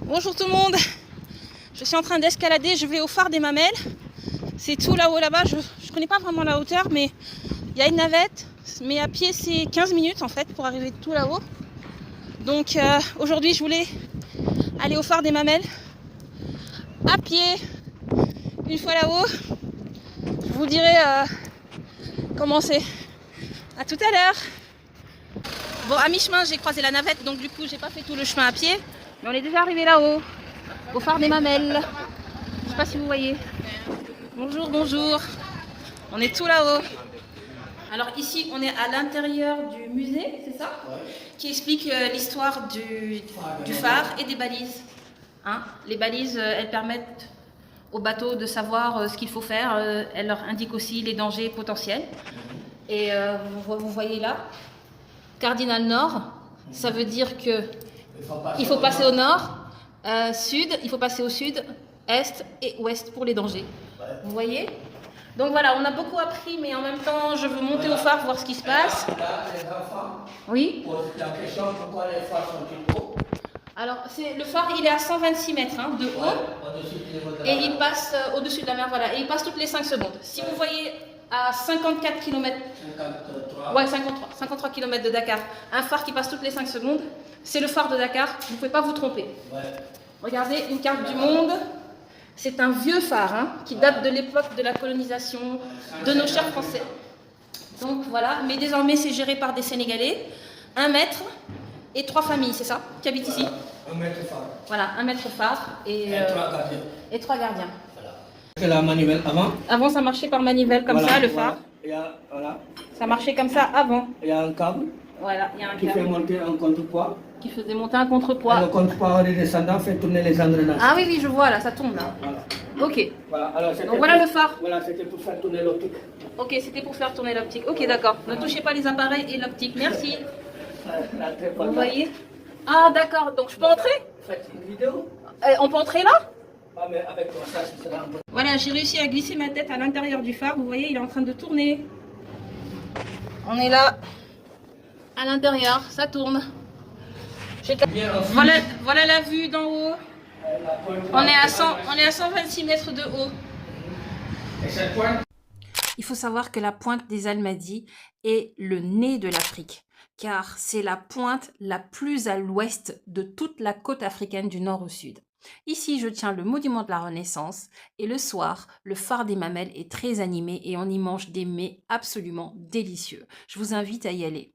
Bonjour tout le monde. Je suis en train d'escalader, je vais au phare des Mamelles. C'est tout là-haut là-bas, je connais pas vraiment la hauteur, mais il y a une navette. Mais à pied c'est 15 minutes en fait pour arriver tout là-haut. Donc aujourd'hui je voulais aller au phare des Mamelles à pied. Une fois là-haut, je vous dirai comment c'est. À tout à l'heure. Bon, à mi-chemin j'ai croisé la navette, donc du coup j'ai pas fait tout le chemin à pied. Mais on est déjà arrivé là-haut, au phare des Mamelles. Je sais pas si vous voyez. Bonjour, bonjour. On est tout là-haut. Alors ici, on est à l'intérieur du musée, c'est ça? Qui explique l'histoire du phare et des balises. Hein, les balises, elles permettent aux bateaux de savoir ce qu'il faut faire. Elles leur indiquent aussi les dangers potentiels. Et vous voyez là, cardinal nord, ça veut dire que il faut passer au nord, sud, il faut passer au sud, est et ouest pour les dangers. Vous voyez? Donc voilà, on a beaucoup appris, mais en même temps, je veux monter au phare, voir ce qui se passe. Oui. La question, pourquoi les phares sont-ils hauts? Alors, le phare, il est à 126 mètres de haut, et il passe au-dessus de la mer, voilà, et il passe toutes les 5 secondes. Si vous voyez à 54 km, 53 km de Dakar, un phare qui passe toutes les 5 secondes, c'est le phare de Dakar, vous ne pouvez pas vous tromper. Regardez, une carte du monde. C'est un vieux phare qui date de l'époque de la colonisation de nos chers Français. Donc voilà, mais désormais c'est géré par des Sénégalais, un maître et 3 familles, c'est ça, qui habitent ici? Un maître phare. Voilà, un maître phare et 3 gardiens. Voilà. C'est la manivelle avant. Avant ça marchait par manivelle comme ça, le phare. Voilà. Ça marchait comme ça avant. Il y a un câble. Voilà, il y a un qui câble. fait monter un contrepoids. Qui faisait monter un contrepoids. Le contrepoids redescendant fait tourner les engrenages. Ah oui, je vois là, ça tombe là. Voilà. Ok. Voilà. Alors, donc voilà le phare. Voilà, c'était pour faire tourner l'optique. Ok, c'était pour faire tourner l'optique. Ok, d'accord. Ne touchez pas les appareils et l'optique. Merci. Vous voyez? Ah d'accord, donc je peux entrer? Faites une vidéo. On peut entrer là? Ah, mais avec toi, ça, ce sera un peu. Voilà, j'ai réussi à glisser ma tête à l'intérieur du phare. Vous voyez, il est en train de tourner. On est là, à l'intérieur, ça tourne. Voilà la vue d'en haut. On est à 126 mètres de haut. Et cette pointe? Il faut savoir que la pointe des Almadies est le nez de l'Afrique, car c'est la pointe la plus à l'ouest de toute la côte africaine du nord au sud. Ici, je tiens le monument de la Renaissance et le soir, le phare des Mamelles est très animé et on y mange des mets absolument délicieux. Je vous invite à y aller.